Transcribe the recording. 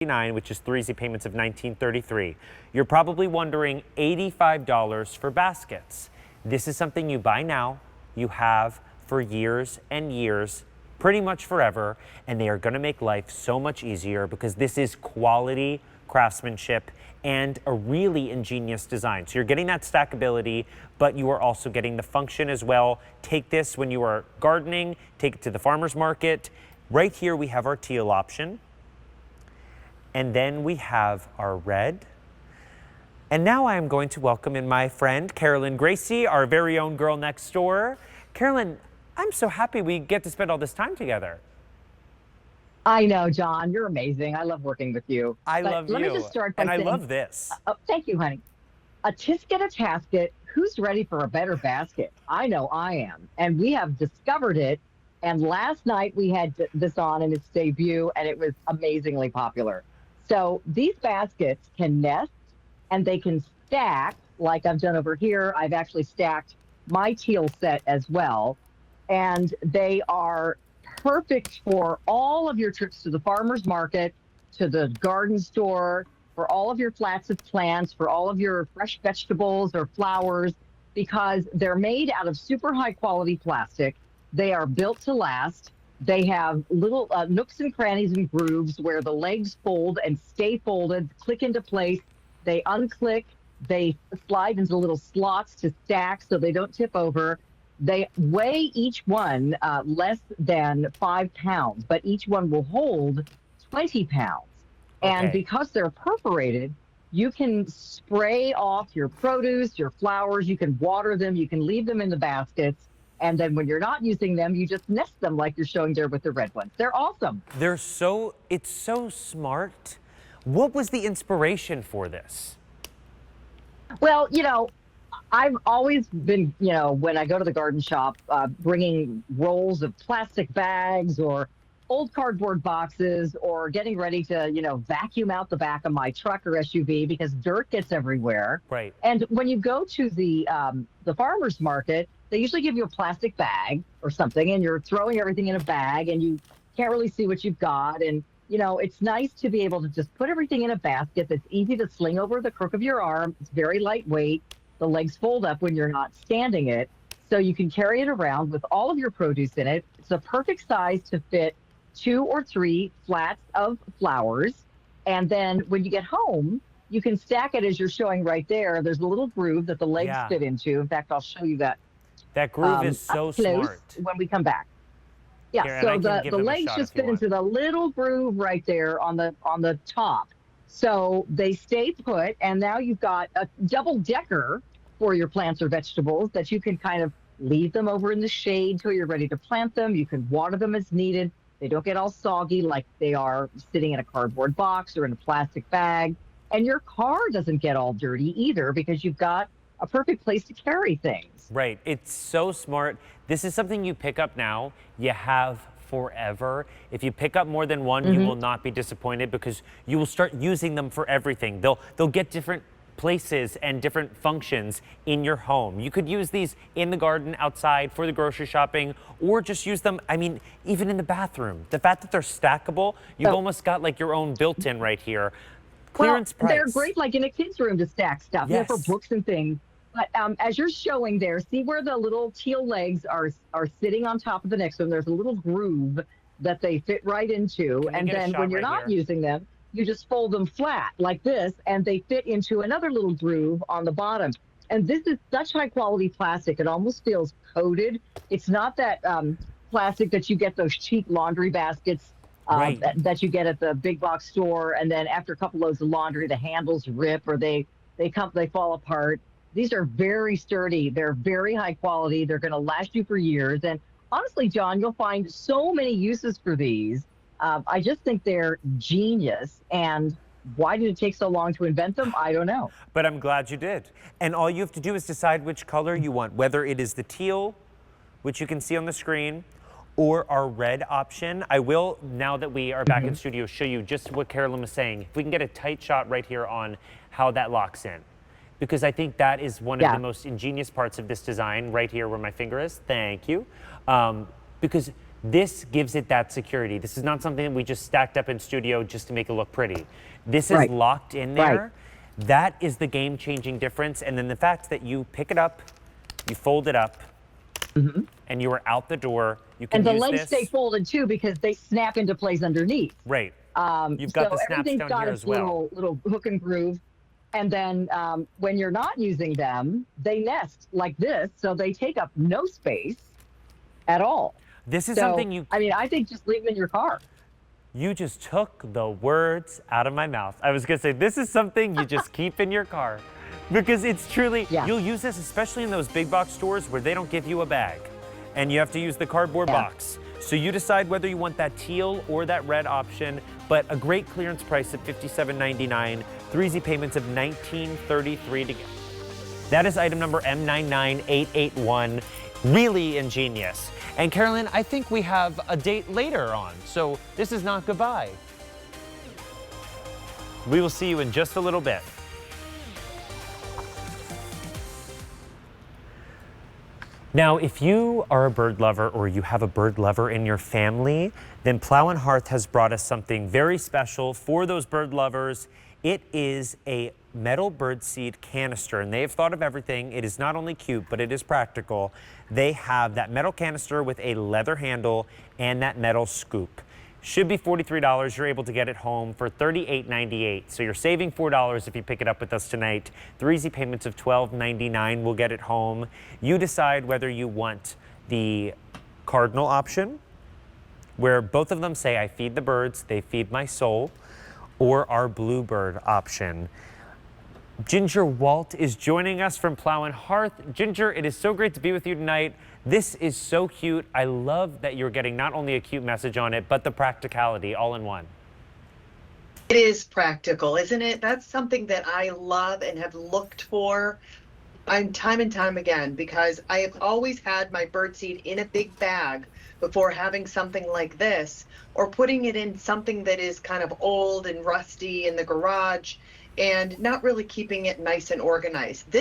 which is 3 easy payments of $19.33. You're probably wondering $85 for baskets. This is something you buy now, you have for years and years, pretty much forever, and they are going to make life so much easier because this is quality craftsmanship and a really ingenious design. So you're getting that stackability, but you are also getting the function as well. Take this when you are gardening, take it to the farmer's market. Right here we have our teal option. And then we have our red. And now I am going to welcome in my friend, Carolyn Gracie, our very own girl next door. Carolyn, I'm so happy we get to spend all this time together. I know, John, you're amazing. I love working with you. I love you. Let me just start by saying, I love this. Thank you, honey. A tisket, a tasket. Who's ready for a better basket? I know I am. And we have discovered it. And last night we had this on in its debut, and it was amazingly popular. So these baskets can nest and they can stack like I've done over here. I've actually stacked my teal set as well. And they are perfect for all of your trips to the farmer's market, to the garden store, for all of your flats of plants, for all of your fresh vegetables or flowers, because they're made out of super high quality plastic. They are built to last. They have little nooks and crannies and grooves where the legs fold and stay folded, click into place. They unclick, they slide into little slots to stack so they don't tip over. They weigh each one less than 5 pounds, but each one will hold 20 pounds. Okay. And because they're perforated, you can spray off your produce, your flowers, you can water them, you can leave them in the baskets. And then when you're not using them, you just nest them like you're showing there with the red ones. They're awesome. It's so smart. What was the inspiration for this? Well, you know, I've always been, you know, when I go to the garden shop, bringing rolls of plastic bags or old cardboard boxes or getting ready to, you know, vacuum out the back of my truck or SUV because dirt gets everywhere. Right. And when you go to the farmer's market, they usually give you a plastic bag or something, and you're throwing everything in a bag and you can't really see what you've got. And, you know, it's nice to be able to just put everything in a basket that's easy to sling over the crook of your arm. It's very lightweight. The legs fold up when you're not standing it. So you can carry it around with all of your produce in it. It's a perfect size to fit 2 or 3 flats of flowers. And then when you get home, you can stack it as you're showing right there. There's a little groove that the legs fit into. In fact, I'll show you that. That groove is so smart. When we come back. Yeah, here, so the legs just fit into the little groove right there on the top. So they stay put, and now you've got a double decker for your plants or vegetables that you can kind of leave them over in the shade till you're ready to plant them. You can water them as needed. They don't get all soggy like they are sitting in a cardboard box or in a plastic bag. And your car doesn't get all dirty either because you've got a perfect place to carry things. Right. It's so smart. This is something you pick up now, you have forever. If you pick up more than one, you will not be disappointed because you will start using them for everything. They'll get different places and different functions in your home. You could use these in the garden, outside, for the grocery shopping, or just use them, I mean, even in the bathroom. The fact that they're stackable, you've almost got like your own built-in right here. Clearance price. They're great like in a kid's room to stack stuff, you know, for books and things. But as you're showing there, see where the little teal legs are sitting on top of the next one? There's a little groove that they fit right into. And then when you're not using them, you just fold them flat like this, and they fit into another little groove on the bottom. And this is such high quality plastic. It almost feels coated. It's not that plastic that you get those cheap laundry baskets that you get at the big box store. And then after a couple loads of laundry, the handles rip or they fall apart. These are very sturdy. They're very high quality. They're going to last you for years. And honestly, John, you'll find so many uses for these. I just think they're genius. And why did it take so long to invent them? I don't know. But I'm glad you did. And all you have to do is decide which color you want, whether it is the teal, which you can see on the screen, or our red option. I will, now that we are back in studio, show you just what Carolyn was saying. If we can get a tight shot right here on how that locks in. Because I think that is one of the most ingenious parts of this design, right here where my finger is. Thank you. Because This gives it that security. This is not something that we just stacked up in studio just to make it look pretty. This is Right. locked in Right. there. That is the game-changing difference. And then the fact that you pick it up, you fold it up, and you are out the door. You can And the use legs this. stay folded too because they snap into place underneath. Right. You've got so the snaps everything's down got here its as well. little hook and groove. And then when you're not using them, they nest like this, so they take up no space at all. This is So, something you I mean, I think just leave them in your car. You just took the words out of my mouth. I was gonna say, this is something you just keep in your car because it's truly, Yeah. you'll use this especially in those big box stores where they don't give you a bag and you have to use the cardboard Yeah. box. So you decide whether you want that teal or that red option, but a great clearance price of $57.99, 3 easy payments of $19.33 to get. That is item number M99881. Really ingenious. And Carolyn, I think we have a date later on, so this is not goodbye. We will see you in just a little bit. Now, if you are a bird lover or you have a bird lover in your family, then Plow and Hearth has brought us something very special for those bird lovers. It is a metal birdseed canister, and they have thought of everything. It is not only cute, but it is practical. They have that metal canister with a leather handle and that metal scoop. Should be $43. You're able to get it home for $38.98. So you're saving $4 if you pick it up with us tonight. 3 easy payments of $12.99 will get it home. You decide whether you want the cardinal option, where both of them say, I feed the birds, they feed my soul, or our bluebird option. Ginger Walt is joining us from Plow and Hearth. Ginger, it is so great to be with you tonight. This is so cute. I love that you're getting not only a cute message on it, but the practicality all in one. It is practical, isn't it? That's something that I love and have looked for time and time again, because I have always had my birdseed in a big bag before having something like this, or putting it in something that is kind of old and rusty in the garage and not really keeping it nice and organized.